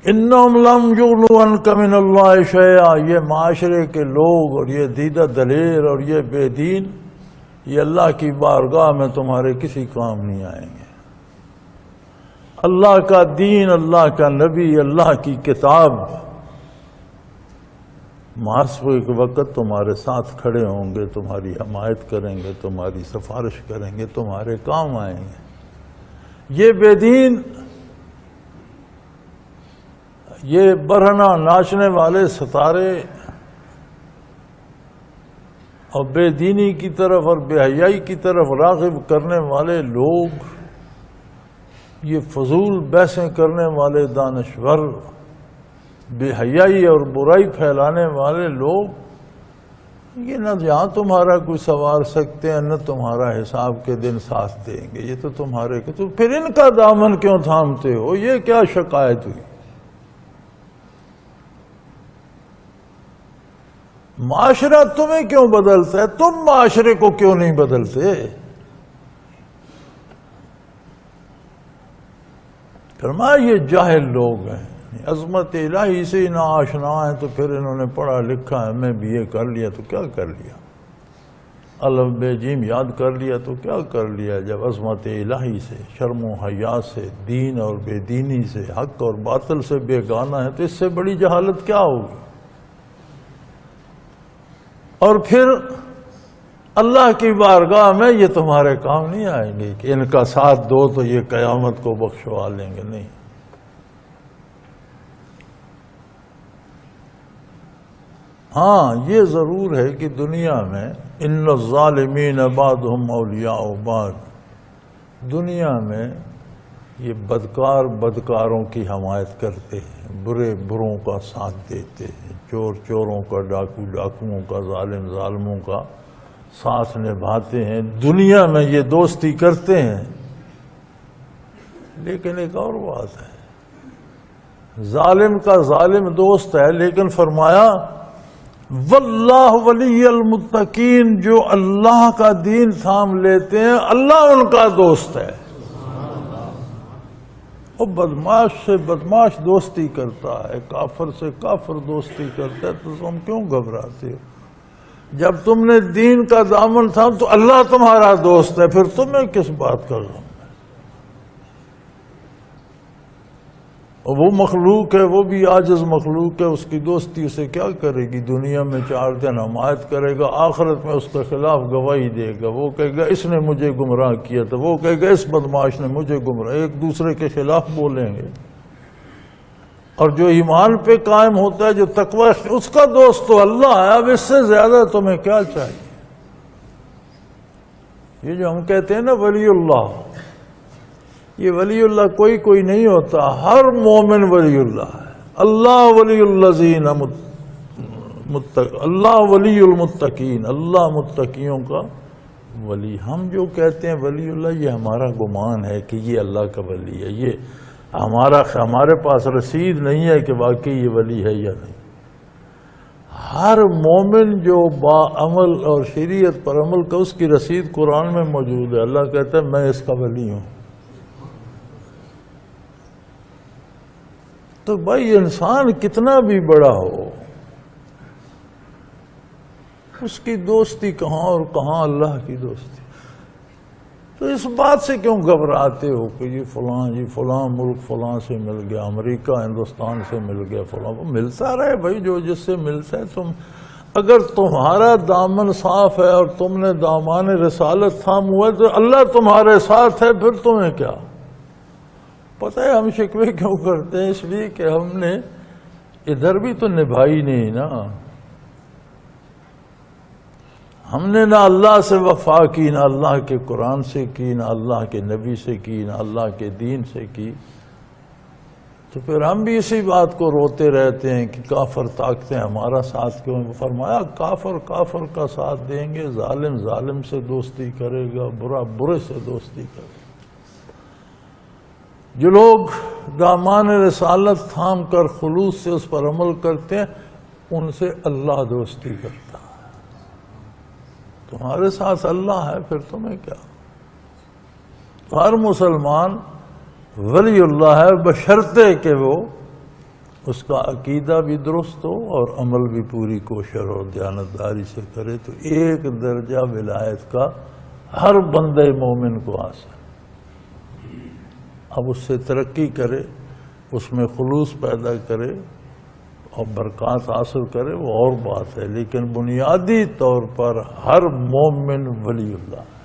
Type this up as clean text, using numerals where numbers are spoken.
انہم لم یغنوا عنک من اللہ شیئا، یہ معاشرے کے لوگ اور یہ دیدہ دلیر اور یہ بے دین، یہ اللہ کی بارگاہ میں تمہارے کسی کام نہیں آئیں گے۔ اللہ کا دین، اللہ کا نبی، اللہ کی کتاب محاسبے کے وقت تمہارے ساتھ کھڑے ہوں گے، تمہاری حمایت کریں گے، تمہاری سفارش کریں گے، تمہارے کام آئیں گے۔ یہ بے دین، یہ برہنہ ناچنے والے ستارے اور بے دینی کی طرف اور بے حیائی کی طرف راغب کرنے والے لوگ، یہ فضول بحثیں کرنے والے دانشور، بے حیائی اور برائی پھیلانے والے لوگ، یہ نہ جہاں تمہارا کوئی سوار سکتے ہیں نہ تمہارا حساب کے دن ساتھ دیں گے۔ یہ تو تمہارے تو پھر ان کا دامن کیوں تھامتے ہو؟ یہ کیا شکایت ہوئی؟ معاشرہ تمہیں کیوں بدلتا ہے؟ تم معاشرے کو کیوں نہیں بدلتے؟ فرمایا یہ جاہل لوگ ہیں، عظمت الہی سے نہ آشنا ہیں، تو پھر انہوں نے پڑھا لکھا میں بھی یہ کر لیا تو کیا کر لیا، الف بے جیم یاد کر لیا تو کیا کر لیا، جب عظمت الہی سے، شرم و حیا سے، دین اور بے دینی سے، حق اور باطل سے بیگانہ ہے تو اس سے بڑی جہالت کیا ہوگی؟ اور پھر اللہ کی بارگاہ میں یہ تمہارے کام نہیں آئیں گے کہ ان کا ساتھ دو تو یہ قیامت کو بخشوا لیں گے، نہیں۔ ہاں یہ ضرور ہے کہ دنیا میں ان الظالمین بعضهم اولیاء بعض، دنیا میں یہ بدکار بدکاروں کی حمایت کرتے ہیں، برے بروں کا ساتھ دیتے ہیں، چور چوروں کا، ڈاکو ڈاکوؤں کا، ظالم ظالموں کا ساتھ نبھاتے ہیں، دنیا میں یہ دوستی کرتے ہیں۔ لیکن ایک اور بات ہے، ظالم کا ظالم دوست ہے، لیکن فرمایا واللہ ولی المتقین، جو اللہ کا دین تھام لیتے ہیں اللہ ان کا دوست ہے۔ وہ بدماش سے بدماش دوستی کرتا ہے، کافر سے کافر دوستی کرتا ہے، تو تم کیوں گھبراتے ہو؟ جب تم نے دین کا دامن تھا تو اللہ تمہارا دوست ہے، پھر تمہیں کس بات کا غم ہے؟ اور وہ مخلوق ہے، وہ بھی عاجز مخلوق ہے، اس کی دوستی اسے کیا کرے گی؟ دنیا میں 4 دن حمایت کرے گا، آخرت میں اس کے خلاف گواہی دے گا، وہ کہے گا اس نے مجھے گمراہ کیا تھا، وہ کہے گا اس بدماش نے مجھے گمراہ، ایک دوسرے کے خلاف بولیں گے۔ اور جو ایمان پہ قائم ہوتا ہے، جو تقوی، اس کا دوست تو اللہ ہے، اب اس سے زیادہ تمہیں کیا چاہیے؟ یہ جو ہم کہتے ہیں نا ولی اللہ، یہ ولی اللہ کوئی نہیں ہوتا، ہر مومن ولی اللہ ہے۔ اللہ ولی الذین اللہ ولی المتقین، اللہ متقیوں کا ولی۔ ہم جو کہتے ہیں ولی اللہ، یہ ہمارا گمان ہے کہ یہ اللہ کا ولی ہے، یہ ہمارے پاس رسید نہیں ہے کہ واقعی یہ ولی ہے یا نہیں۔ ہر مومن جو با عمل اور شریعت پر عمل کا، اس کی رسید قرآن میں موجود ہے۔ اللہ کہتا ہے میں اس کا ولی ہوں۔ تو بھائی انسان کتنا بھی بڑا ہو، اس کی دوستی کہاں اور کہاں اللہ کی دوستی؟ تو اس بات سے کیوں گھبراتے ہو کہ یہ فلاں ملک فلاں سے مل گیا، امریکہ ہندوستان سے مل گیا، فلاں؟ وہ ملتا رہے بھائی، جو جس سے ملتا ہے۔ تم اگر تمہارا دامن صاف ہے اور تم نے دامان رسالت تھام ہوا ہے تو اللہ تمہارے ساتھ ہے، پھر تمہیں کیا؟ پتہ ہے ہم شکوے کیوں کرتے ہیں؟ اس لیے کہ ہم نے ادھر بھی تو نبھائی نہیں نا، ہم نے نہ اللہ سے وفا کی، نہ اللہ کے قرآن سے کی، نہ اللہ کے نبی سے کی، نہ اللہ کے دین سے کی۔ تو پھر ہم بھی اسی بات کو روتے رہتے ہیں کہ کافر طاقتیں ہمارا ساتھ کیوں؟ فرمایا کافر کافر کا ساتھ دیں گے، ظالم ظالم سے دوستی کرے گا، برا برے سے دوستی کرے گا۔ جو لوگ دامان رسالت تھام کر خلوص سے اس پر عمل کرتے ہیں، ان سے اللہ دوستی کرتا ہے۔ تمہارے ساتھ اللہ ہے، پھر تمہیں کیا؟ ہر مسلمان ولی اللہ ہے، بشرطے کہ وہ اس کا عقیدہ بھی درست ہو اور عمل بھی پوری کوشش اور دیانتداری سے کرے تو ایک درجہ ولایت کا ہر بندے مومن کو حاصل۔ اب اس سے ترقی کرے، اس میں خلوص پیدا کرے اور برکات حاصل کرے وہ اور بات ہے، لیکن بنیادی طور پر ہر مومن ولی اللہ ہے۔